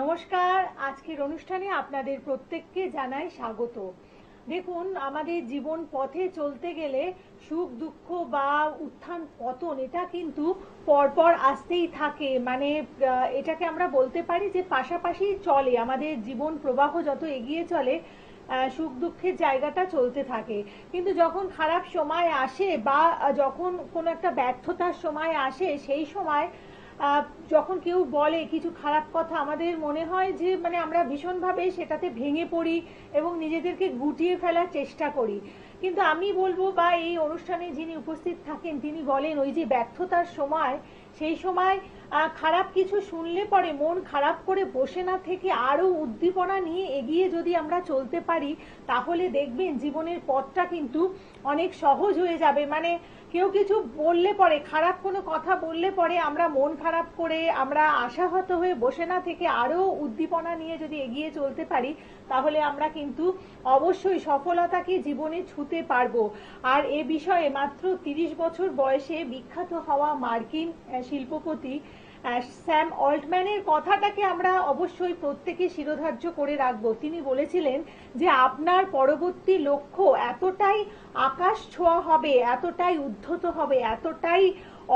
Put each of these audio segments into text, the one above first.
নমস্কার। আজকের অনুষ্ঠানে আপনাদের প্রত্যেককে জানাই স্বাগত। দেখুন, আমাদের জীবন পথে চলতে গেলে সুখ দুঃখ বা উত্থান পতন এটা কিন্তু পরপর আসতেই থাকে। মানে এটাকে আমরা বলতে পারি যে পাশাপাশি চলে, আমাদের জীবন প্রবাহ যত এগিয়ে চলে সুখ দুঃখের জায়গাটা চলতে থাকে। কিন্তু যখন খারাপ সময় আসে বা যখন কোনো একটা ব্যর্থতার সময় আসে, সেই সময় যখন কেউ বলে কিছু খারাপ কথা, আমাদের মনে হয় যে মানে আমরা ভীষণভাবে সেটাতে ভেঙে পড়ি এবং নিজেদেরকে গুটিয়ে ফেলার চেষ্টা করি। কিন্তু আমি বলবো, বা এই অনুষ্ঠানে যিনি উপস্থিত থাকেন তিনি বলেন, ওই যে ব্যর্থতার সময়, সেই সময় খারাপ কিছু শুনলে পরে মন খারাপ করে বসে না থেকে আরো উদ্দীপনা নিয়ে এগিয়ে যদি আমরা চলতে পারি, তাহলে দেখবেন জীবনের পথটা কিন্তু অনেক সহজ হয়ে যাবে। মানে কেউ কিছু বললে পরে, খারাপ কোনো কথা বললে পরে আমরা মন খারাপ করে আমরা আশাহত হয়ে বসে না থেকে আরো উদ্দীপনা নিয়ে যদি এগিয়ে চলতে পারি, তাহলে আমরা কিন্তু অবশ্যই সফলতাকে জীবনে ছুঁতে পারবো। আর এ বিষয়ে মাত্র 30 বছর বয়সে বিখ্যাত হওয়া মার্কিন শিল্পপতি স্যাম অল্টম্যানের কথাটাকে আমরা অবশ্যই প্রত্যেকে শিরোধার্য করে রাখবো। তিনি বলেছিলেন যে আপনার পরবর্তী লক্ষ্য এতটাই আকাশ ছোঁয়া হবে, এতটাই উদ্ধত হবে, এতটাই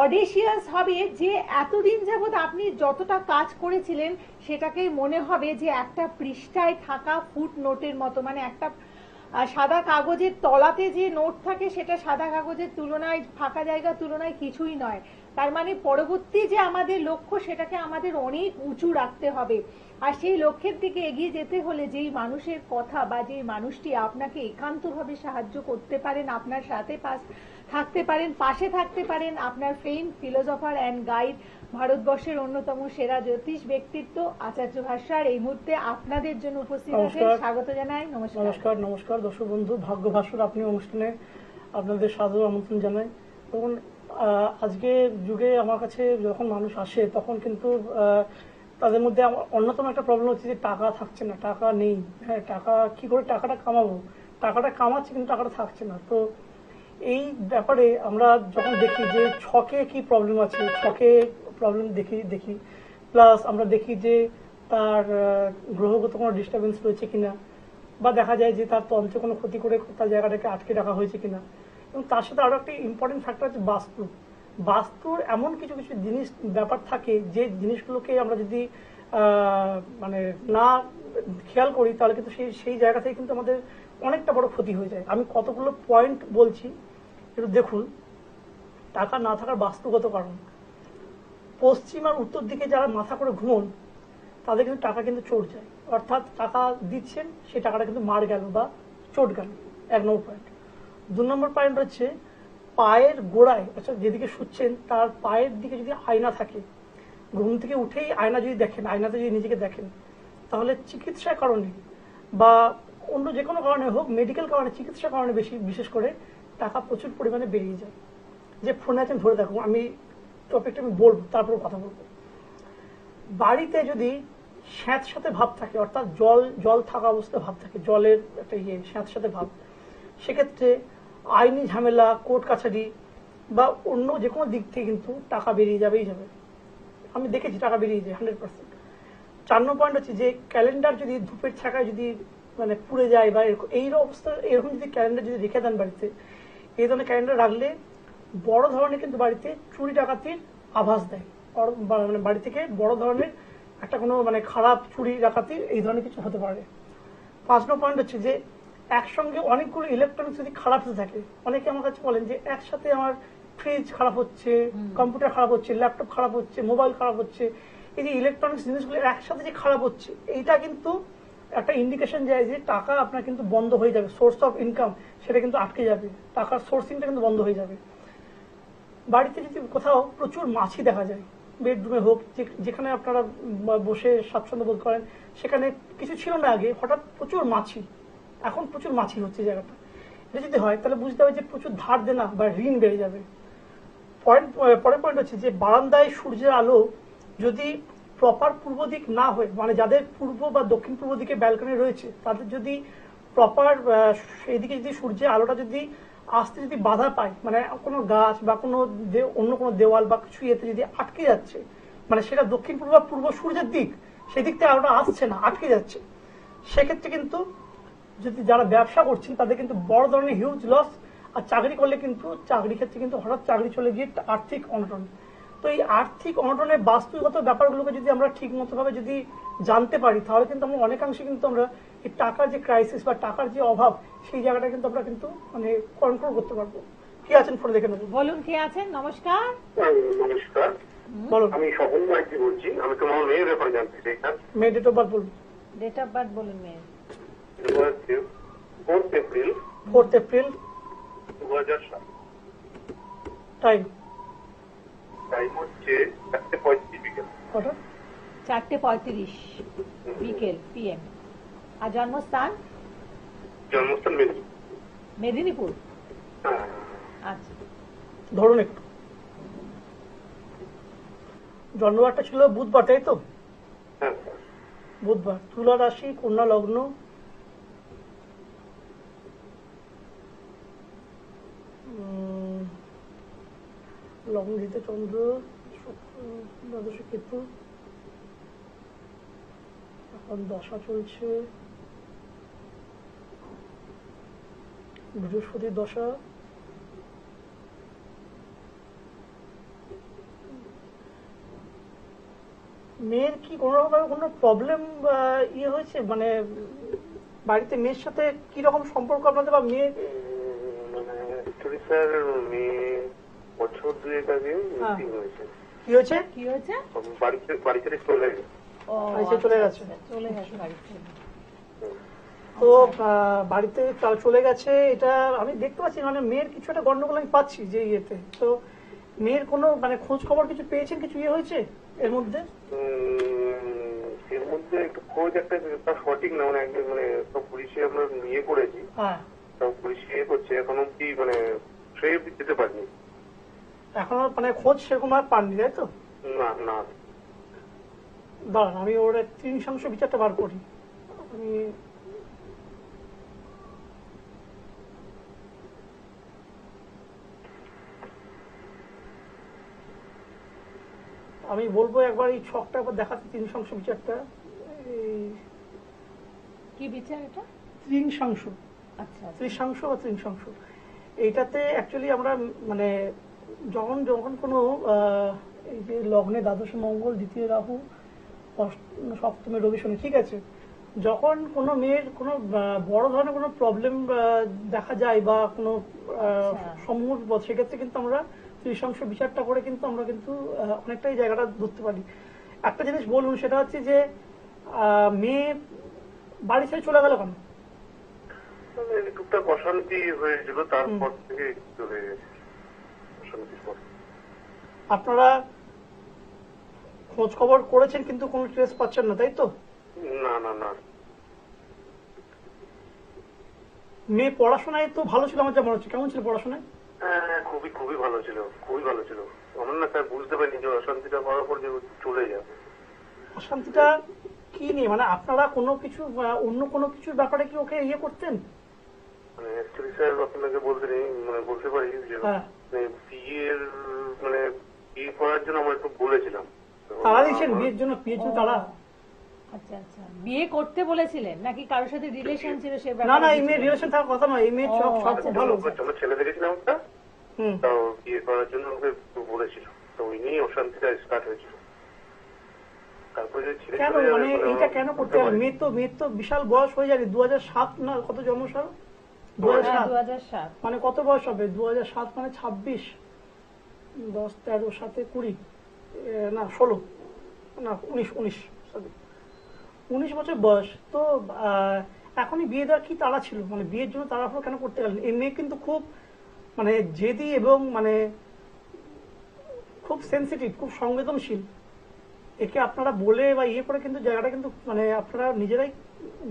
অডেসিয়াস হবে যে এতদিন যাবৎ আপনি যতটা কাজ করেছিলেন সেটাকে মনে হবে যে একটা পৃষ্ঠায় থাকা ফুট নোটের মতো। মানে একটা সাদা কাগজের তলাতে যে নোট থাকে সেটা সাদা কাগজের তুলনায়, ফাঁকা জায়গার তুলনায় কিছুই নয়। তার মানে পরবর্তী যে আমাদের লক্ষ্য সেটাকে আমাদের অনেক উঁচু রাখতে হবে। আর সেই লক্ষ্যের দিকে এগিয়ে যেতে হলে যেই মানুষের কথা বা যেই মানুষটি আপনাকে একান্তভাবে সাহায্য করতে পারেন, আপনার সাথে থাকতে পারেন, পাশে থাকতে পারেন, আপনার ফ্রেন্ড, ফিলোসফার অ্যান্ড গাইড, ভারতবর্ষের অন্যতম সেরা জ্যোতিষ ব্যক্তিত্ব আচার্য ভাস্কর এই মুহূর্তে আপনাদের জন্য উপস্থিত আছেন। স্বাগত জানাই। নমস্কার। নমস্কার। নমস্কার দর্শক বন্ধু, ভাগ্য ভাস্কর আপনি অনুষ্ঠানে আপনাদের সাদর আমন্ত্রণ জানাই। তখন আজকে যুগে আমার কাছে যখন মানুষ আসে তখন কিন্তু তাদের মধ্যে অন্যতম একটা প্রবলেম হচ্ছে যে টাকা থাকছে না, টাকা নেই। হ্যাঁ, টাকা কি করে টাকাটা কামাবো, টাকাটা কামাচ্ছে কিন্তু টাকাটা থাকছে না। তো এই ব্যাপারে আমরা যখন দেখি যে ছকে কি প্রবলেম আছে, ছকে প্রবলেম দেখি প্লাস আমরা দেখি যে তার গ্রহগত কোনো ডিস্টারবেন্স রয়েছে কিনা, বা দেখা যায় যে তার তন্ত্রে কোনো ক্ষতি করে তার জায়গাটাকে আটকে রাখা হয়েছে কিনা। এবং তার সাথে আরো একটা ইম্পর্টেন্ট ফ্যাক্টর হচ্ছে বাস্তু। বাস্তুর এমন কিছু কিছু জিনিস ব্যাপার থাকে যে জিনিসগুলোকে আমরা যদি মানে না খেয়াল করি তাহলে কিন্তু সেই জায়গা থেকে কিন্তু আমাদের অনেকটা বড় ক্ষতি হয়ে যায়। আমি কতগুলো পয়েন্ট বলছি, একটু দেখুন। টাকা না থাকার বাস্তুগত কারণ, পশ্চিম আর উত্তর দিকে যারা মাথা করে ঘুমন তাদের কিন্তু টাকা কিন্তু চোট যায়, অর্থাৎ টাকা দিচ্ছেন সেই টাকাটা কিন্তু মার গেল বা চোট গেল। 1 নম্বর পয়েন্ট। 2 নম্বর পয়েন্ট হচ্ছে পায়ের গোড়ায়, অর্থাৎ যেদিকে শুচ্ছেন তার পায়ের দিকে যদি আয়না থাকে, ঘুম থেকে উঠেই আয়না যদি দেখেন, আয়নাতে যদি নিজেকে দেখেন, তাহলে চিকিৎসার কারণে বা অন্য যে কোনো কারণে হোক, মেডিকেল কারণে, চিকিৎসার কারণে বিশেষ করে টাকা প্রচুর পরিমাণে বেরিয়ে যায়। যে ফোনে আছেন ধরে দেখুন, আমি টপিকটা আমি বলবো তারপর কথা বলবো। বাড়িতে যদি স্যাঁতস্যাঁতে ভাব থাকে, অর্থাৎ জল থাকা অবস্থায় ভাব থাকে, জলের একটা স্যাঁতস্যাঁতে ভাব, সেক্ষেত্রে আইনি ঝামেলা, কোর্ট কাছারি বা অন্য যে কোনো দিক থেকে কিন্তু টাকা বেরিয়ে যাবেই যাবে। আমি দেখেছি টাকা বেরিয়ে যায় 100%। 4 নম্বর পয়েন্ট হচ্ছে যে ক্যালেন্ডার যদি ধূপের ছাকায় যদি মানে পুড়ে যায় বা এই অবস্থা, এরকম যদি ক্যালেন্ডার যদি রেখে দেন বাড়িতে, এই ধরনের ক্যালেন্ডার রাখলে বড় ধরনের কিন্তু বাড়িতে চুরি ডাকাতির আভাস দেয়। মানে বাড়ি থেকে বড় ধরনের একটা কোনো মানে খারাপ চুরি ডাকাতি এই ধরনের কিছু হতে পারে। 5 নম্বর পয়েন্ট হচ্ছে যে একসঙ্গে অনেকগুলো ইলেকট্রনিক্স যদি খারাপ হতে থাকে, অনেকে আমার কাছে বলেন যে একসাথে আমার ফ্রিজ খারাপ হচ্ছে, কম্পিউটার খারাপ হচ্ছে, ল্যাপটপ খারাপ হচ্ছে, মোবাইল খারাপ হচ্ছে। এই যে ইলেকট্রনিক্স জিনিসগুলো একসাথে যে খারাপ হচ্ছে, এইটা কিন্তু একটা ইন্ডিকেশন যায় যে টাকা আপনার কিন্তু বন্ধ হয়ে যাবে, সোর্স অফ ইনকাম সেটা কিন্তু আটকে যাবে, টাকার সোর্সিংটা কিন্তু বন্ধ হয়ে যাবে। বাড়িতে যদি কোথাও প্রচুর মাছি দেখা যায়, বেডরুমে হোক, যেখানে আপনারা বসে স্বাচ্ছন্দ্য বোধ করেন, সেখানে কিছু ছিল না আগে, হঠাৎ প্রচুর মাছি, এখন প্রচুর মাছি হচ্ছে জায়গাটা, এটা যদি হয় তাহলে বুঝতে হবে যে প্রচুর ধার দেনা বা ঋণ বেড়ে যাবে। পরের পয়েন্ট হচ্ছে যে বারান্দায় সূর্যের আলো যদি প্রপার পূর্ব দিক না হয়, মানে যাদের পূর্ব বা দক্ষিণ পূর্ব দিকে ব্যালকনি রয়েছে তাদের যদি প্রপার সেই দিকে যদি সূর্যের আলোটা যদি আসতে যদি বাধা পায়, মানে কোনো গাছ বা কোনো অন্য কোনো দেওয়াল বা কিছু এতে যদি আটকে যাচ্ছে, মানে সেটা দক্ষিণ পূর্ব বা পূর্ব সূর্যের দিক, সেদিক থেকে আলোটা আসছে না, আটকে যাচ্ছে। সেক্ষেত্রে কিন্তু যদি যারা ব্যবসা করছেন তাদের কিন্তু বড় ধরনের হিউজ লস। আর চাকরি করলে কিন্তু চাকরি ক্ষেত্রে কিন্তু হঠাৎ চাকরি চলে গিয়ে আর্থিক অনটন। তো এই আর্থিক অনটনের বাস্তবগত ব্যাপারগুলোকে যদি আমরা ঠিক মতো ভাবে যদি জানতে পারি, তাহলে কিন্তু আমরা অনেকাংশে কিন্তু আমরা এই টাকার যে ক্রাইসিস বা টাকার যে অভাব, সেই জায়গাটা কিন্তু আমরা কিন্তু মানে কন্ট্রোল করতে পারবো। কি আছেন ফোনে দেখে নেবো। বলুন কে আছেন? নমস্কার। নমস্কার, বলুন, আমি স্বপন মাইতি বলছি। আমি তোমার মেয়ের ব্যাপারে জানতে চাই স্যার। মেয়ে ডেট অফ বার্থ বলুন। ডেট অফ বার্থ বলুন মেয়ের। 4 এপ্রিল 4 এপ্রিল 2007। টাইম টাইম হচ্ছে 4:35 বিকেল। কটা? 4:35 বিকেল PM। আর জন্মস্থান? জন্মস্থান মেদিনীপুর। হ্যাঁ, আচ্ছা, ধরুন একটু। জন্মবারটা ছিল বুধবার, তাই তো? হ্যাঁ স্যার। বুধবার, তুলা রাশি, কন্যা লগ্ন। লগ্নজিতে চন্দ্র, শুক্র, দ্বাদশে কেতু, এখন দশা চলছে, বৃহস্পতির দশা। মেয়ের কি কোনো রকম কোনো প্রবলেম ইয়ে হয়েছে, মানে বাড়িতে মেয়ের সাথে কি রকম সম্পর্ক আপনাদের, বা মেয়ে? মানে অ্যাকচুয়ালি স্যার, মেয়ে বছর 2 আগে মিসিং হয়েছে। কি হয়েছে? কি হয়েছে? বাড়ি ছেড়ে চলে গেছে। ও বাড়িতে চলে গেছে। চলে গেছে বাড়িতে। তো বাড়িতে চলে গেছে, এটা আমি দেখতে পাচ্ছি। মানে মেয়ের কিছু একটা গন্ডগোল আমি পাচ্ছি যে ইয়েতে। তো মেয়ের কোনো মানে খোঁজ খবর কিছু পেয়েছেন, কিছু ইয়ে হয়েছে এর মধ্যে? এর মধ্যে একটু খোঁজ একটা সঠিক না, মানে একদম মানে সব পুলিশে আমরা ইয়ে করেছি, হ্যাঁ, সব পুলিশ ইয়ে করছে, এখন অব্দি মানে ট্রেপ দিতে পারিনি। এখনো মানে খোঁজ সেরকম আর পাননি, তাই তো? না না। দাঁড়ান, আমি ওর 3 বিচারটা বার করি। আমি আমি বলবো একবার এই ছকটা একবার দেখাতে, 3 বিচারটা। এই কি বিচার এটা? 3 আচ্ছা, 30 বা 3 এইটাতে অ্যাকচুয়ালি আমরা মানে যখন যখন কোনো এই যে লগ্নে দ্বাদশে মঙ্গল, দ্বিতীয় রাহু, সপ্তমে রবি, শনি, ঠিক আছে, যখন কোনো মেয়ের কোনো বড় ধরনের কোনো প্রবলেম দেখা যায় বা কোনো সমূহ বিপদ, সেক্ষেত্রে কিন্তু আমরা 30 বিচারটা করে কিন্তু আমরা কিন্তু অনেকটাই জায়গাটা ধরতে পারি। একটা জিনিস বলুন, সেটা হচ্ছে যে মেয়ে বাড়ি ছেড়ে চলে গেল কেন? মানে টুকটাক অশান্তি হয়েছিল, তারপর থেকে চলে গেছে। অশান্তির পর আপনারা খোঁজ খবর করেছেন কিন্তু কোনো ট্রেস পাচ্ছেন না, তাই তো? না না না। মেয়ে পড়াশোনায় তো ভালো ছিল আমার যা মনে হচ্ছে। কেমন ছিল পড়াশোনায়? হ্যাঁ, খুবই খুবই ভালো ছিল, খুবই ভালো ছিল। আমার না স্যার বুঝতে পারিনি যে অশান্তিটা করার পর যে চলে যাবে। অশান্তিটা কি নিয়ে, মানে আপনারা কোনো কিছু অন্য কোনো কিছুর ব্যাপারে কি ওকে ইয়ে করতেন? মানে অ্যাকচুয়ালি স্যার আপনাকে বলতে নেই, মানে বলতে পারি যে হ্যাঁ, বিয়ের মানে বিয়ে করার জন্য আমরা একটু বলেছিলাম। তো তারা দিয়েছেন বিয়ের জন্য? বিয়ের তারা? আচ্ছা আচ্ছা, বিয়ে করতে বলেছিলেন নাকি কারোর সাথে রিলেশন ছিল সে না ব্যাপারে? না, এই মেয়ের রিলেশন থাকার কথা নয়। এই মেয়ের সব সব আচ্ছা, খুব ভালো। আমরা ছেলে দেখেছিলাম একটা, হুম, তো বিয়ে করার জন্য ওকে বলেছিল, তো ওই নিয়েই অশান্তিটা স্টার্ট হয়েছিল। তারপরে যে ছেলে কেন চলে যাবে, মানে মানে এইটা কেন করতে হবে? মেয়ের তো বিশাল বয়স হয়ে যাবে। 2007 না, কত জন্ম সাল? হ্যাঁ, 2007। 2007। মানে কত বয়স হবে? 2007 মানে 26, 10, 13, 7, 20, না 16, না 19, সরি 19 বছর বয়স। তো এখনই বিয়ে দেওয়ার কি তাড়া ছিল? মানে বিয়ের জন্য তাড়াহুড়ো কেন করতে গেলেন? এই মেয়ে কিন্তু খুব মানে জেদি এবং মানে খুব সেন্সিটিভ, খুব সংবেদনশীল। একে আপনারা বলে বা ইয়ে করে কিন্তু জায়গাটা কিন্তু মানে আপনারা নিজেরাই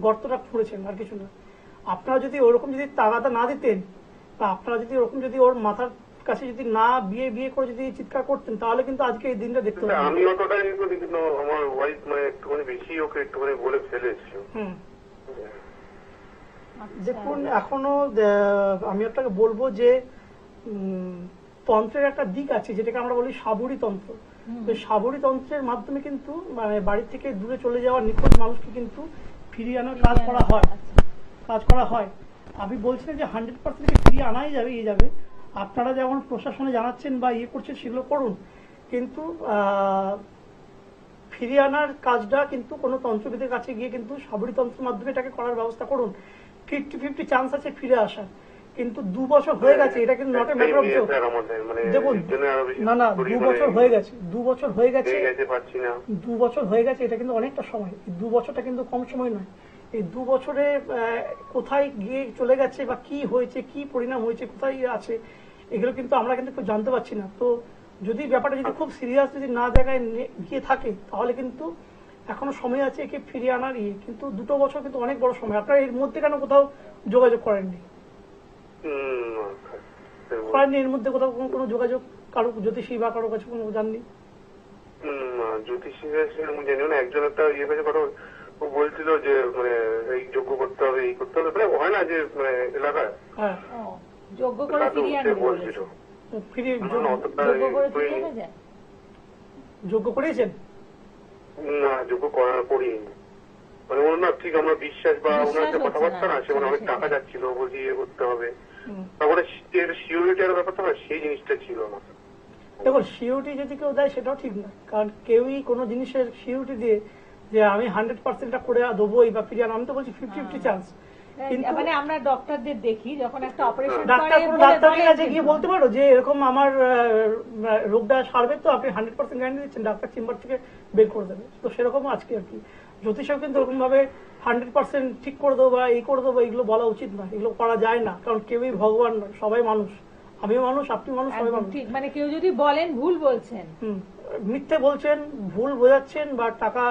গর্তটা খুঁড়েছেন, আর কিছু না। আপনারা যদি ওরকম যদি তাগাদা না দিতেন, বা আপনারা যদি ওরকম যদি ওর মাথার কাছে যদি না বিয়ে বিয়ে করে যদি চিৎকার করতেন, তাহলে কিন্তু আজকে এই দিনটা দেখতে কিন্তু পাবেন। আমি অতটাই করি, কিন্তু আমার ওয়াইফ মানে একটুখানি বেশি ওকে একটুখানি বলে ফেলেছিল। হুম, আচ্ছা। দেখুন এখনো আমি আপনাকে বলবো যে তন্ত্রের একটা দিক আছে যেটাকে আমরা বলি সাবরী তন্ত্র। তো সাবরী তন্ত্রের মাধ্যমে কিন্তু মানে বাড়ি থেকে দূরে চলে যাওয়া নিখোঁজ মানুষকে কিন্তু ফিরিয়ে আনার কাজ করা হয়। কাজ করা হয়। আমি বলছি না যে 100% ফিরিয়ে আনাই যাবে। আপনারা যেমন প্রশাসনে জানাচ্ছেন বা করছেন সেগুলো করুন, কিন্তু ফিরিয়ে আনার কাজটা কিন্তু কোনো তন্ত্রবিদের কাছে গিয়ে কিন্তু সাবরী তন্ত্রের মাধ্যমে এটাকে করার ব্যবস্থা করুন। 50-50 চান্স আছে ফিরে আসার, কিন্তু 2 বছর হয়ে গেছে, এটা কিন্তু not a matter of joke. দেখুন, না 2 বছর হয়ে গেছে, 2 বছর হয়ে গেছে, 2 বছর হয়ে গেছে, এটা কিন্তু অনেকটা সময়। 2 বছরটা কিন্তু কম সময় নয়। এই 2 বছরে কোথায় গিয়ে চলে গেছে বা কি হয়েছে, কি পরিণাম হয়েছে, কোথায় আছে, এগুলো কিন্তু আমরা কিন্তু কেউ জানতে পারছি না। তো যদি ব্যাপারটা যদি খুব সিরিয়াস যদি না জায়গায় গিয়ে থাকে, তাহলে কিন্তু এখনো সময় আছে একে ফিরিয়ে আনার কিন্তু 2 বছর কিন্তু অনেক বড় সময়। আপনারা এর মধ্যে কেন কোথাও যোগাযোগ করেননি? এর মধ্যে কোথাও কোনো যোগাযোগ কারো জ্যোতিষী বা কারো কাছে কোনো জাননি? জ্যোতিষী জানি না, একজন একটা কাছে কথা বলছিল যে মানে এই যোগ্য করতে হবে, এই করতে হবে, মানে হয় না যে মানে এলাকায় যোগ্য করে ফিরিয়ে আনবে বলছিল। যোগ্য করেছেন? না, যোগ্য করিনি। মানে ওনার না ঠিক আমরা বিশ্বাস বা ওনার যে কথাবার্তা না, সে অনেক টাকা যাচ্ছিল, বলছি ইয়ে করতে হবে, তারপরে সিকিউরিটির ব্যাপারটা না, সেই জিনিসটা ছিল না। দেখুন, সিকিউরিটি যদি কেউ দেয় সেটাও ঠিক না, কারণ কেউই কোনো জিনিসের সিকিউরিটি দিয়ে যে আমি 100% করে দেবোই বা ফিরিয়ে আনো, আমি তো বলছি 50-50 চান্স। মানে আমরা ডক্টরদের দেখি যখন একটা অপারেশন ডাক্তারের কাছে গিয়ে বলতে পারো যে এরকম আমার রোগটা সারবে, তো আপনি 100% গ্যারান্টি দিচ্ছেন, ডাক্তার চেম্বার থেকে বের করে দেবে। তো সেরকম আজকে আর কি জ্যোতিষও কিন্তু এরকম ভাবে 100% ঠিক করে দেবো বা এই করে দেবো, এগুলো বলা উচিত না, এগুলো করা যায় না, কারণ কেউই ভগবান নয়, সবাই মানুষ, আমিও মানুষ, আপনি মানুষ, সবাই মানুষ। ঠিক, মানে কেউ যদি বলেন ভুল বলছেন, মিথ্যে বলছেন, ভুল বোঝাচ্ছেন বা টাকা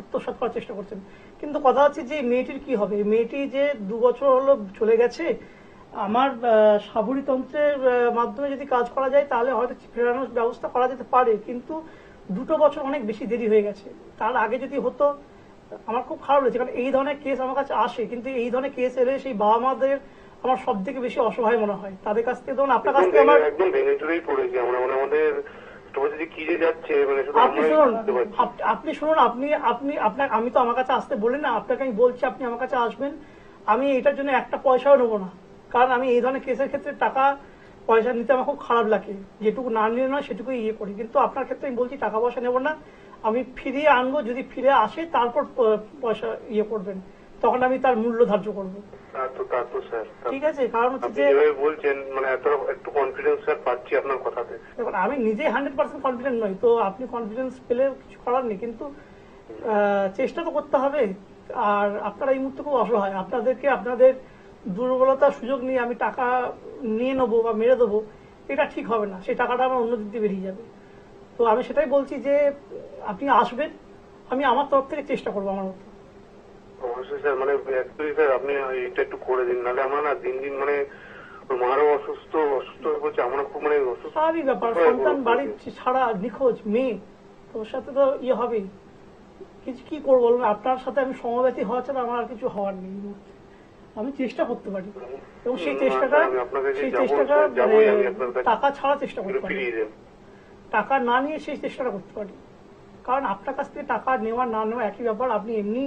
আত্মসাৎ করার চেষ্টা করছেন। কিন্তু কথা হচ্ছে যে মেয়েটির কি হবে? মেয়েটি যে 2 বছর হলো চলে গেছে, আমার সাবরী তন্ত্রের মাধ্যমে যদি কাজ করা যায় তাহলে হয়তো ফেরানোর ব্যবস্থা করা যেতে পারে, কিন্তু 2 বছর অনেক বেশি দেরি হয়ে গেছে। তার আগে যদি হতো, আমার খুব খারাপ লাগছে, কারণ এই ধরনের কেস আমার কাছে আসে, কিন্তু এই ধরনের কেস এলে সেই বাবা মাদের আমার সব থেকে বেশি অসহায় মনে হয়। তাদের কাছ থেকে, ধরুন আপনার কাছ থেকে আমার একদম ভেঙে চুরেই পড়েছি আমরা, মানে আমাদের কি যে যাচ্ছে, মানে শুধু আপনি শুনুন, আমি তো আমার কাছে আসতে বলি না, আপনাকে আমি বলছি আপনি আমার কাছে আসবেন, আমি এটার জন্য একটা পয়সাও নেবো না, কারণ আমি এই ধরনের কেসের ক্ষেত্রে টাকা পয়সা নিতে আমার খুব খারাপ লাগে, যেটুকু না নিলে নয় সেটুকুই করি। কিন্তু আপনার ক্ষেত্রে আমি বলছি টাকা পয়সা নেবো না, আমি ফিরিয়ে আনবো, যদি ফিরে আসে তারপর পয়সা করবেন, তখন আমি তার মূল্য ধার্য করবো। ঠিক আছে, কারণ হচ্ছে যে বলছেন মানে একটু কনফিডেন্স স্যার পাচ্ছি আপনার কথাতে। দেখুন, আমি নিজে 100% কনফিডেন্ট নই, তো আপনি কনফিডেন্স পেলে কিছু করার নেই, কিন্তু চেষ্টা তো করতে হবে। আর আপনারা এই মুহূর্তে খুব অসহায়, আপনাদেরকে আপনাদের দুর্বলতার সুযোগ নিয়ে আমি টাকা নিয়ে নেবো বা মেরে দেবো, এটা ঠিক হবে না, সেই টাকাটা আমার অন্য দিক দিয়ে বেরিয়ে যাবে। তো আমি সেটাই বলছি যে আপনি আসবেন, আমি আমার তরফ থেকে চেষ্টা করবো আমার মতো। অবশ্যই স্যার, মানে অ্যাকচুয়ালি স্যার আপনি এটা একটু করে দিন, নাহলে আমরা না দিন দিন মানে মারও অসুস্থ হয়ে পড়ছে, আমরা খুব মানে অসুস্থ। স্বাভাবিক ব্যাপার, সন্তান বাড়ির ছাড়া নিখোঁজ মেয়ে, তোর সাথে তো হবেই। কিছু কি করবো বলুন, আপনার সাথে আমি সমব্যথী হওয়া ছাড়া আমার আর কিছু হওয়ার নেই। আমি চেষ্টা করতে পারি, এবং সেই চেষ্টাটা টাকা ছাড়া চেষ্টা করতে পারি, টাকা না নিয়ে সেই চেষ্টাটা করতে পারি। কারণ আপনার কাছ থেকে টাকা নেওয়া না নেওয়া একই ব্যাপার, আপনি এমনি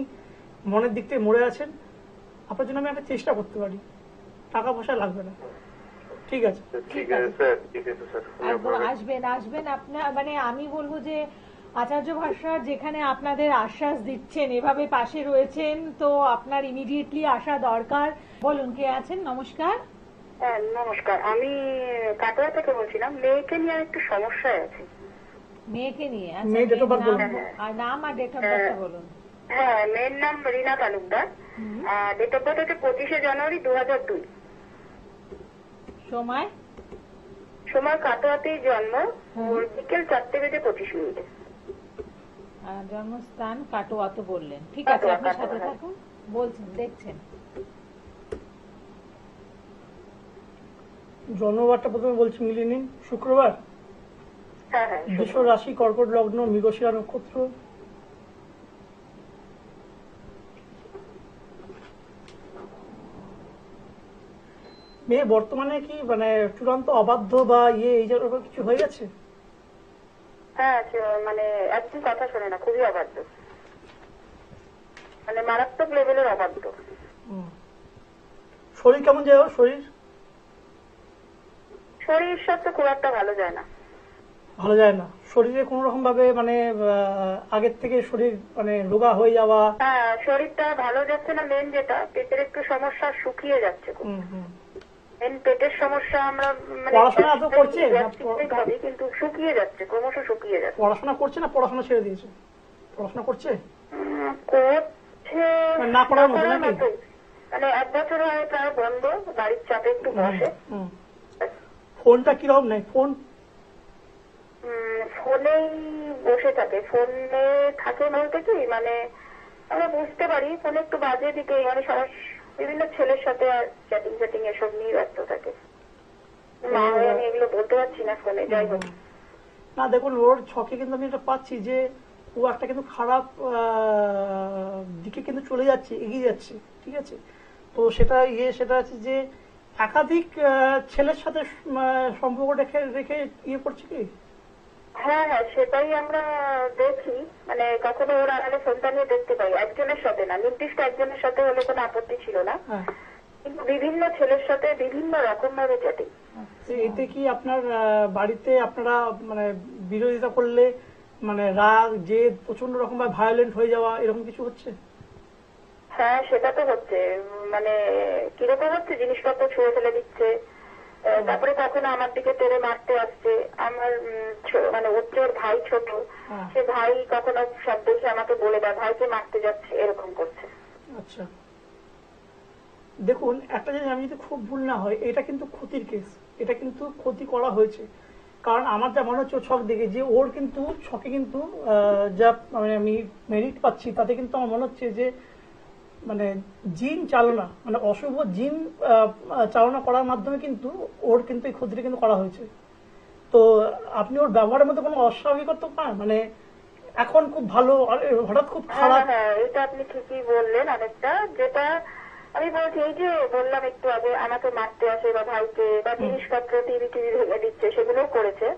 মনের দিক থেকে মরে আছেন, আপনার জন্য আমি একটা চেষ্টা করতে পারি, টাকা পয়সা লাগবে না। ঠিক আছে, ঠিক আছে স্যার, ঠিক আছে স্যার, আসবেন আপনার, মানে আমি বলবো যে আচার্য ভাস্কর যেখানে আপনাদের আশ্বাস দিচ্ছেন, এভাবে পাশে রয়েছেন, তো আপনার ইমিডিয়েটলি আসা দরকার। বলুন, কে আছেন? নমস্কার। হ্যাঁ নমস্কার, আমি কাটোয়া থেকে বলছিলাম। মেয়েকে নিয়ে একটু সমস্যায় আছি। মেয়েকে নিয়ে? আর নাম আর ডেট অফ বার্থ বলুন। হ্যাঁ, মেয়ের নাম রিনা তালুকদার, ডেট অফ বার্থ হচ্ছে 25শে জানুয়ারি 2002। সময় কাটোয়াতেই জন্ম, বিকেল 4:25। জন্মস্থান কাটোয়া তো বললেন, ঠিক আছে, আপনার সাথে থাকুন, বলছেন, দেখছেন। জন্মবারটা প্রথমে বলছি মিলিয়ে নিন। শুক্রবার, বৃষ রাশি, কর্কট লগ্ন, মৃগশিরা নক্ষত্র। মেয়ে বর্তমানে কি মানে চূড়ান্ত অবাধ্য বা এই কিছু হয়ে গেছে? হ্যাঁ মানে একদম কথা শোনে না, খুবই অবাধ্য, মানে মারাত্মক লেভেলের অবাধ্য। শরীর কেমন যায় ওর? শরীর স্বাস্থ্য খুব একটা ভালো যায় না। ভালো যায় না? শরীরে কোন রকম ভাবে মানে আগের থেকে শরীর মানে রোগা হয়ে যাওয়া? হ্যাঁ, শরীরটা ভালো যাচ্ছে না, মেন যেটা পেটের একটু সমস্যা, শুকিয়ে যাচ্ছে খুব। মেন পেটের সমস্যা। আমরা মানে পড়াশোনা তো করছে ভাবি, কিন্তু শুকিয়ে যাচ্ছে, ক্রমশ শুকিয়ে যাচ্ছে। পড়াশোনা করছে না পড়াশোনা ছেড়ে দিয়েছে? পড়াশোনা করছে? করছে না করার মতো নাকি? মানে 1 বছর হয় প্রায় বন্ধ, বাড়ির চাপে একটু বসে। ফোনটা কিরকম নেই? ফোনেই বসে থাকে। ফোনে থাকে বলতে কি, মানে আমরা বুঝতে পারি ফোনে একটু বাজে দিকে, মানে বিভিন্ন ছেলের সাথে আর চ্যাটিং এসব নিয়ে ব্যস্ত থাকে। মা হয়ে আমি এগুলো বলতে পারছি না ফোনে, যাই হোক। না দেখুন, ওর ছকে কিন্তু আমি এটা পাচ্ছি যে ও একটা কিন্তু খারাপ দিকে কিন্তু চলে যাচ্ছে, এগিয়ে যাচ্ছে, ঠিক আছে? তো সেটা আছে যে একাধিক ছেলের সাথে সম্পর্ক রেখে করছে কি? হ্যাঁ হ্যাঁ, সেটাই আমরা দেখি। মানে কখনো ওর আড়ালে ফোনটা নিয়ে দেখতে পাই। একজনের সাথে না, নির্দিষ্ট একজনের সাথে হলে কোনো আপত্তি ছিল না, কিন্তু বিভিন্ন ছেলের সাথে বিভিন্ন রকম ভাবে চ্যাটিং। এতে কি আপনার বাড়িতে আপনারা মানে বিরোধিতা করলে মানে রাগ জেদ প্রচন্ড রকম ভাবে ভায়োলেন্ট হয়ে যাওয়া এরকম কিছু হচ্ছে? হ্যাঁ, সেটা তো হচ্ছে। মানে কিরকম হচ্ছে, জিনিসপত্র ছুঁড়ে ফেলে দিচ্ছে, তারপরে কখনো আমার দিকে তেড়ে মারতে আসছে। আমার মানে ওর ভাই ছোট, সে ভাই কখনো সব দেখে আমাকে বলে দেয় ভাইকে মারতে যাচ্ছে, এরকম করছে। আচ্ছা, দেখুন একটা জিনিস, আমি যদি খুব ভুল না হয়, এটা কিন্তু ক্ষতির কেস, এটা কিন্তু ক্ষতি করা হয়েছে। কারণ আমার যা মনে হচ্ছে ছক দেখে যে ওর কিন্তু ছকে কিন্তু যা মানে আমি মেরিট পাচ্ছি, তাতে কিন্তু আমার মনে হচ্ছে যে মানে জিন চালনা, মানে অশুভ জিন চালনা করার মাধ্যমে কিন্তু ওর কিন্তু এই ক্ষতিটা কিন্তু করা হয়েছে। তো আপনি ওর ব্যবহারের মধ্যে কোনো অস্বাভাবিকতা পান? মানে এখন খুব ভালো আর হঠাৎ খুব খারাপ? হ্যাঁ, এটা আপনি ঠিকই বললেন। আরেকটা যেটা আমি বলছি, এই যে বললাম একটু আগে, আমাকে মারতে আসে বা ভাইকে বা জিনিসপত্র টিভি ভেঙে দিচ্ছে, সেগুলোও করেছে।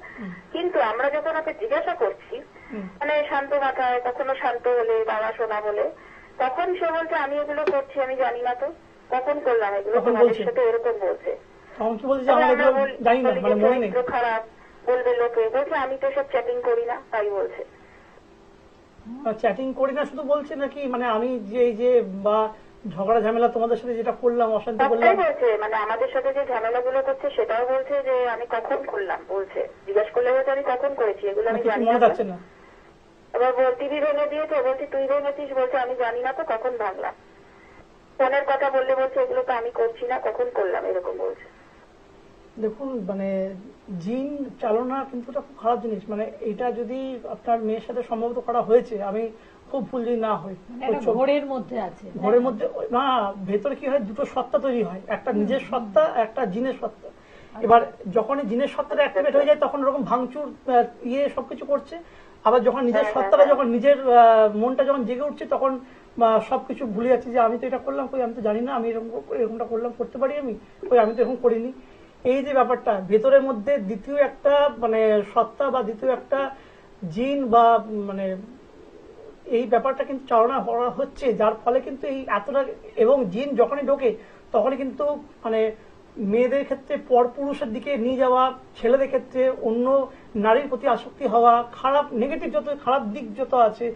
কিন্তু আমরা যখন ওকে জিজ্ঞাসা করছি, মানে শান্ত মাথায়, কখনো শান্ত হলে, বাবা শোনা বলে, তখন সে বলছে আমি এগুলো করছি, আমি জানি না তো কখন করলাম এগুলো, তোমাদের সাথে এরকম বলছে। খারাপ বলবে লোকে, বলছে আমি তো সব চ্যাটিং করি না, তাই বলছে। চ্যাটিং করি না শুধু বলছে নাকি, মানে আমি যে এই যে বা ঝগড়া ঝামেলা তোমাদের সাথে যেটা করলাম, অশান্তি করলাম, বলছে। মানে আমাদের সাথে যে ঝামেলাগুলো করছে সেটাও বলছে যে আমি কখন করলাম, বলছে। জিজ্ঞাসা করলে বলছে আমি কখন করেছি, এগুলো আমি জানি না। এবার টিভি ভেঙে দিয়েছে, বলছি তুই ভেঙেছিস, বলছে আমি জানি না তো কখন ভাঙলাম। ফোনের কথা বললে বলছে এগুলো তো আমি করছি না, কখন করলাম, এরকম বলছে। দেখুন মানে জিন চালনা কিন্তু খুব খারাপ জিনিস। মানে এটা যদি আপনার মেয়ের সাথে সম্ভবত করা হয়েছে, আমি খুব ভুল যদি না হয়, ঘোরের মধ্যে আছে, ঘোরের মধ্যে না, ভেতরে কি হয়, দুটো সত্তা তৈরি হয়, একটা নিজের সত্তা, একটা জিনের সত্তা। এবার যখন জিনের সত্তাটা অ্যাক্টিভেট হয়ে যায়, তখন এরকম ভাঙচুর সবকিছু করছে। আবার যখন নিজের সত্তাটা, যখন নিজের মনটা যখন জেগে উঠছে, তখন সবকিছু ভুলে যাচ্ছে যে আমি তো এটা করলাম, কই আমি তো জানি না, আমি এরকমটা করলাম, করতে পারি আমি, কই আমি তো এরকম করিনি। এই যে ব্যাপারটা, ভেতরের মধ্যে দ্বিতীয় একটা মানে সত্তা বা দ্বিতীয় একটা জিন বা মানে এই ব্যাপারটা কিন্তু চালনা করা হচ্ছে, যার ফলে কিন্তু এই এতটা, এবং জিন যখনই ঢোকে তখনই কিন্তু মানে মেয়েদের ক্ষেত্রে পরপুরুষের দিকে নিয়ে যাওয়া, ছেলেদের ক্ষেত্রে অন্য নারীর প্রতি আসক্তি হওয়া, খারাপ নেগেটিভ যত খারাপ দিক যত আছে,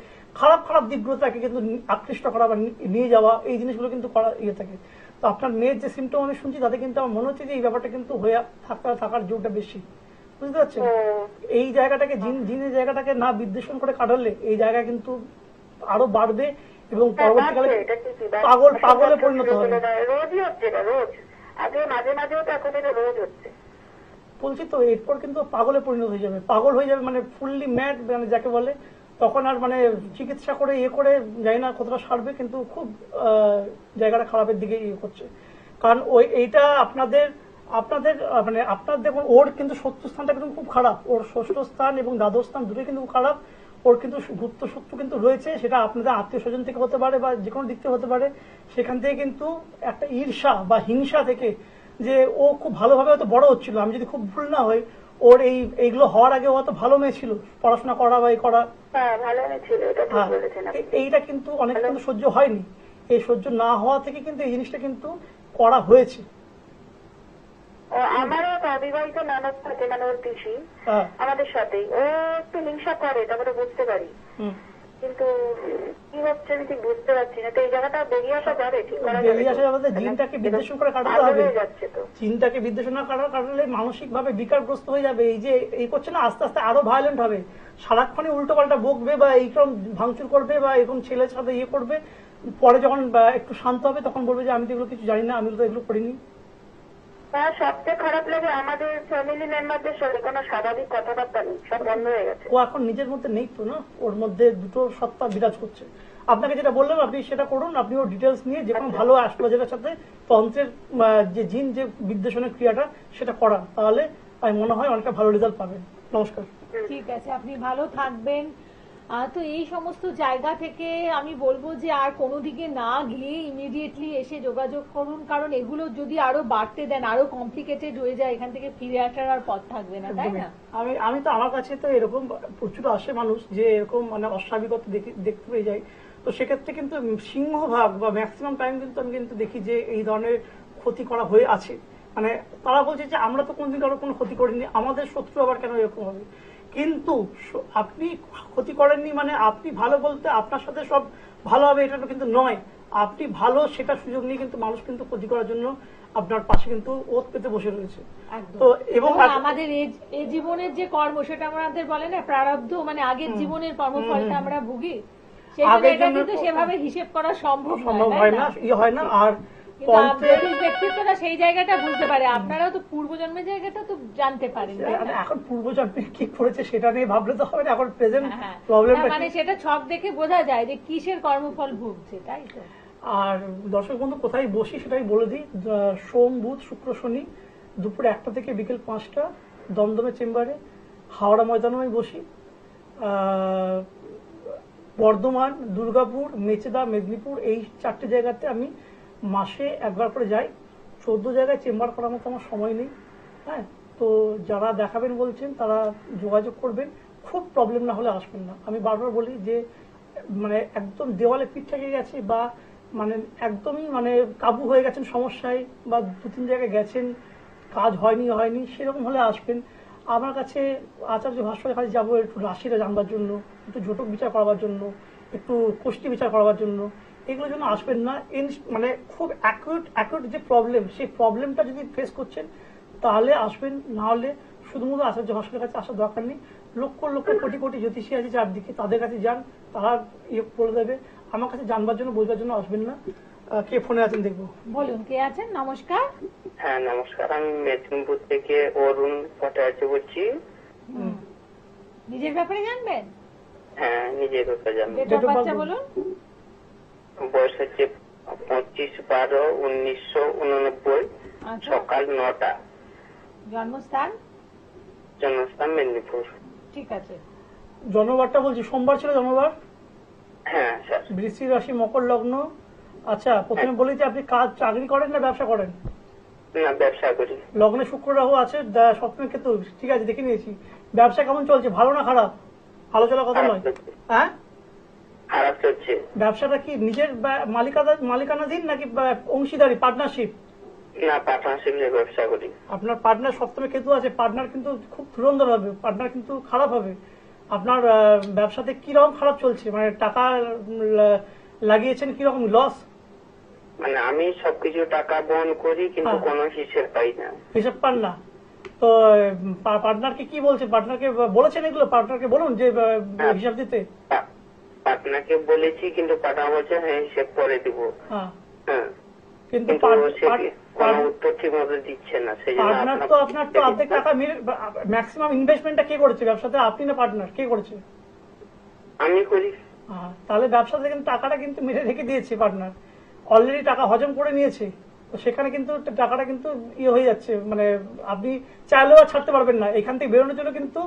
খারাপ দিকগুলো তাকে কিন্তু আকৃষ্ট করা বা নিয়ে যাওয়া, এই জিনিসগুলো কিন্তু করা থাকে। তো আপনার মেয়ের যে সিমটম আমি শুনছি, তাতে কিন্তু আমার মনে হচ্ছে যে এই ব্যাপারটা কিন্তু হয়ে থাকার জোরটা বেশি, বুঝতে পারছেন? এই জায়গাটাকে জিনের জায়গাটাকে না বিদ্বেষণ করে কাটালে এই জায়গা কিন্তু আরো বাড়বে এবং পরবর্তীকালে পাগলে পরিণত হবে। রোজই হচ্ছে, রোজ, আগে মাঝে মাঝেও তো এখন এটা রোজ হচ্ছে। বলছি তো, এরপর কিন্তু পাগলে পরিণত হয়ে যাবে, পাগল হয়ে যাবে, মানে ফুললি ম্যাড, মানে যাকে বলে। তখন আর মানে চিকিৎসা করে করে জানি না কতটা সারবে, কিন্তু খুব জায়গাটা খারাপের দিকে করছে। কারণ এইটা আপনাদের মানে আপনার দেখুন, ওর কিন্তু শত্রু স্থানটা কিন্তু খুব খারাপ, ওর ষষ্ঠ স্থান এবং দ্বাদশ স্থান দুটোই কিন্তু খুব খারাপ। ওর কিন্তু গুপ্ত শত্রু কিন্তু রয়েছে, সেটা আপনাদের আত্মীয় স্বজন থেকে হতে পারে বা যে কোনো দিক থেকে হতে পারে। সেখান থেকে কিন্তু একটা ঈর্ষা বা হিংসা থেকে, যে ও খুব ভালোভাবে হয়তো বড় হচ্ছিল, আমি যদি খুব ভুল না হই, ও ওর এইগুলো হওয়ার আগে ও তো ভালো মেয়ে ছিল, পড়াশোনা করা বা এই করা। হ্যাঁ, ভালো ছিল, এটা ঠিক হ্যাঁ, বলেছেন আপনি। এইটা কিন্তু অনেক কিন্তু সহ্য হয়নি। এই সহ্য না হওয়া থেকে কিন্তু এই জিনিসটা কিন্তু করা হয়েছে। ও আমারও এক অবিবাহিত ননদ থাকে, মানে ওর পিসি হ্যাঁ, আমাদের সাথেই। ও একটু হিংসা করে, তারপরে বুঝতে পারি, হুম। কিন্তু কি হচ্ছে আমি ঠিক বুঝতে পারছি না। তো এই জায়গাটা বেরিয়ে আসা যাবে, ঠিক করা যাবে? বেরিয়ে আসা যাবে, জিনটাকে বিদ্বেষণ করে কাটাতে ভালো হবে। হয়ে যাচ্ছে তো। চিন্তাকে বিদ্বেষণা কাটালে মানসিক ভাবে বিকারগ্রস্ত হয়ে যাবে। এই যে এই করছে না, আস্তে আস্তে আরো ভায়োলেন্ট হবে। সারাক্ষণই উল্টো পাল্টা বকবে বা এইরকম ভাঙচুর করবে বা এরকম ছেলের সাথে ইয়ে করবে। পরে যখন একটু শান্ত হবে তখন বলবে যে আমি তো এগুলো কিছু জানি না, আমি তো এগুলো করিনি। হ্যাঁ, সবচেয়ে খারাপ লাগে আমাদের ফ্যামিলি মেম্বারদের সাথে কোনো স্বাভাবিক কথাবার্তা নেই, সব বন্ধ হয়ে গেছে। ও এখন নিজের মধ্যে নেই তো, না, ওর মধ্যে দুটো সত্তা বিরাজ করছে। আপনাকে যেটা বললাম আপনি সেটা করুন। আপনি ওর ডিটেলস নিয়ে যে কোনো ভালো অ্যাস্ট্রোলজারের সাথে তন্ত্রের যে জিন যে বিদ্বেষণের ক্রিয়াটা সেটা করান, তাহলে আমি মনে হয় অনেকটা ভালো রেজাল্ট পাবেন। নমস্কার। ঠিক আছে, আপনি ভালো থাকবেন। তো এই সমস্ত জায়গা থেকে আমি বলবো যে আর কোনো দিকে না গিয়ে ইমিডিয়েটলি এসে যোগাযোগ করুন, কারণ এগুলো যদি আরো বাড়তে দেন আরো কমপ্লিকেটেড হয়ে যায়, এখান থেকে ফিরে আসার আর পথ থাকবে না, তাই না? আমি তো আমার কাছে তো এরকম প্রচুর আসে মানুষ যে এরকম মানে অস্বাভাবিকতা দেখতে পেয়ে যায়। তো সেক্ষেত্রে কিন্তু সিংহভাগ বা ম্যাক্সিমাম টাইম কিন্তু আমি কিন্তু দেখি যে এই ধরনের ক্ষতি করা হয়ে আছে। মানে তারা বলছে যে আমরা তো কোনদিন কারো কোনো ক্ষতি করিনি, আমাদের শত্রু আবার কেন এরকম হবে। কিন্তু আপনি ক্ষতি করেননি মানে আপনি ভালো বলতে আপনার সাথে সব ভালো হবে এটা কিন্তু নয়। আপনি ভালো সেটা সুযোগ নিয়ে কিন্তু মানুষ কিন্তু ক্ষতি করার জন্য আপনার পাশে কিন্তু ওত পেতে বসে রয়েছে। একদম। তো এবং আমাদের এই জীবনের যে কর্ম সেটা আমাদের বলে না প্রারব্ধ, মানে আগের জীবনের কর্মফলটা আমরা ভুগি, সেই জন্য এটা কিন্তু সেভাবে হিসেব করা সম্ভব হয় না, ইয়ে হয় না। আর ব্যক্তিত্বটা সেই জায়গাটা বুঝতে পারে। আপনারাও তো পূর্বজন্মের জায়গাটা তো জানতে পারেন, এখন পূর্বজন্মে কি করেছে সেটা নিয়ে ভাবলে তো হবে না, এখন প্রেজেন্ট প্রবলেমটা মানে সেটা ছক দেখে বোঝা যায় যে কিসের কর্মফল ভুগছে, তাই তো। আর দর্শক বন্ধু কোথায় বসি সেটাই বলে দিই। সোম, বুধ, শুক্র, শনি দুপুর 1টা থেকে বিকেল 5টা দমদমে চেম্বারে, হাওড়া ময়দানে আমি বসি। বর্ধমান, দুর্গাপুর, মেচেদা, মেদিনীপুর এই 4টে জায়গাতে আমি মাসে একবার করে যাই। 14 জায়গায় চেম্বার করার মতো আমার সময় নেই। হ্যাঁ, তো যারা দেখাবেন বলছেন তারা যোগাযোগ করবেন, খুব প্রবলেম না হলে আসবেন না। আমি বারবার বলি যে মানে একদম দেওয়ালে পিঠ থেকে গেছে বা মানে একদমই মানে কাবু হয়ে গেছেন সমস্যায়, বা 2-3 জায়গায় গেছেন কাজ হয়নি সেরকম হলে আসবেন আমার কাছে। আচার্য ভাস্করের কাছে যাবো একটু রাশিটা জানবার জন্য, একটু জটক বিচার করার জন্য, একটু কোষ্ঠী বিচার করার জন্য। এগুলোর জন্য আসবেন না। মানে খুব অ্যাকুট যে প্রবলেম, সেই প্রবলেমটা যদি ফেস করছেন তাহলে আসবেন, না হলে শুধুমাত্র আচার্য ভাস্করের কাছে আসার দরকার নেই। লক্ষ লক্ষ কোটি কোটি জ্যোতিষী আছে চারদিকে, তাদের কাছে যান, তারা ইয়ে করে দেবে। আমার কাছে জানবার জন্য বোঝবার জন্য আসবেন না। কে ফোনে আছেন দেখবো। বলুন, কে আছেন? নমস্কার। হ্যাঁ নমস্কার, আমি মেদিনীপুর থেকে অরুণ ভট্টাচার্য বলছি। নিজের ব্যাপারে জানবেন? হ্যাঁ, নিজের কথা জানবো। ডেট অফ বার্থ বলুন। বয়স হচ্ছে 25/12/1989, সকাল 9টা। জন্মস্থান? জন্মস্থান মেদিনীপুর। ঠিক আছে। জন্মবারটা বলছি, সোমবার ছিল জন্মবার। হ্যাঁ স্যার। বৃশ্চিক রাশি, মকর লগ্ন। আচ্ছা, প্রথমে বলি যে আপনি চাকরি করেন না ব্যবসা করেন? না, ব্যবসা করি। লগ্নে শুক্র রাহু আছে, সপ্তমে কেতু। ঠিক আছে, দেখে নিয়েছি। ব্যবসা কেমন চলছে, ভালো না খারাপ? আলোচনা কথা নয়। হ্যাঁ, খারাপ চলছে। ব্যবসাটা কি নিজের মালিকানাধীন নাকি অংশীদারি, পার্টনারশিপ? না, পার্টনারশিপ নিয়ে ব্যবসা করি। আপনার পার্টনার সপ্তমে কেতু আছে, পার্টনার কিন্তু খুব ধুরন্ধর হবে, পার্টনার কিন্তু খারাপ হবে। আপনার ব্যবসাতে কিরকম খারাপ চলছে, মানে টাকা লাগিয়েছেন কিরকম লস? মানে আমি সবকিছু টাকা বহন করি কিন্তু কোনো হিসেব পাই না। হিসাব পান না? তো পার্টনারকে কি বলছেন? পার্টনারকে বলেছেন এগুলো? পার্টনারকে বলুন যে হিসাব দিতে। পার্টনারকে বলেছি কিন্তু পার্টনার বলছে হ্যাঁ হিসেব করে দিব। হ্যাঁ, কিন্তু কোনো উত্তর ঠিক মতো দিচ্ছে না। সেই জন্য আপনার তো অর্ধেক টাকা ম্যাক্সিমাম ইনভেস্টমেন্টটা কে করেছে ব্যবসাতে, আপনি না পার্টনার? কে করেছে? আমি করি। তাহলে ব্যবসাতে কিন্তু টাকাটা কিন্তু মেরে রেখে দিয়েছে পার্টনার, অলরেডি টাকা হজম করে নিয়েছে। তো সেখানে কিন্তু টাকাটা কিন্তু ইয়ে হয়ে যাচ্ছে, মানে আপনি চাইলেও আর ছাড়তে পারবেন না। এখান থেকে বেরোনোর জন্য কিন্তু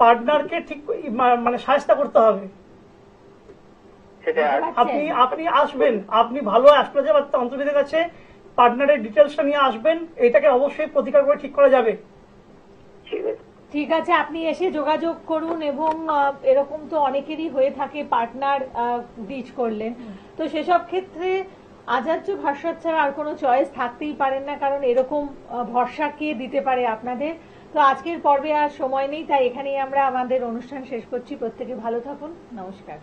পার্টনারকে ঠিক মানে সাহায্য করতে হবে। আপনি আসবেন, আপনি ভালো অ্যাস্ট্রোলজার বা তন্ত্রবিদের কাছে পার্টনারের ডিটেলসটা নিয়ে আসবেন, এটাকে অবশ্যই প্রতিকার করে ঠিক করা যাবে। ঠিক আছে, আপনি এসে যোগাযোগ করুন। এবং এরকম তো অনেকেরই হয়ে থাকে, পার্টনার ডিচ করলেন, তো সেসব ক্ষেত্রে আচার্য ভাস্বর ছাড়া আর কোনো চয়েস থাকতেই পারেন না, কারণ এরকম ভরসা কে দিতে পারে আপনাদের। তো আজকের পর্বে আর সময় নেই, তাই এখানেই আমরা আমাদের অনুষ্ঠান শেষ করছি। প্রত্যেকে ভালো থাকুন, নমস্কার।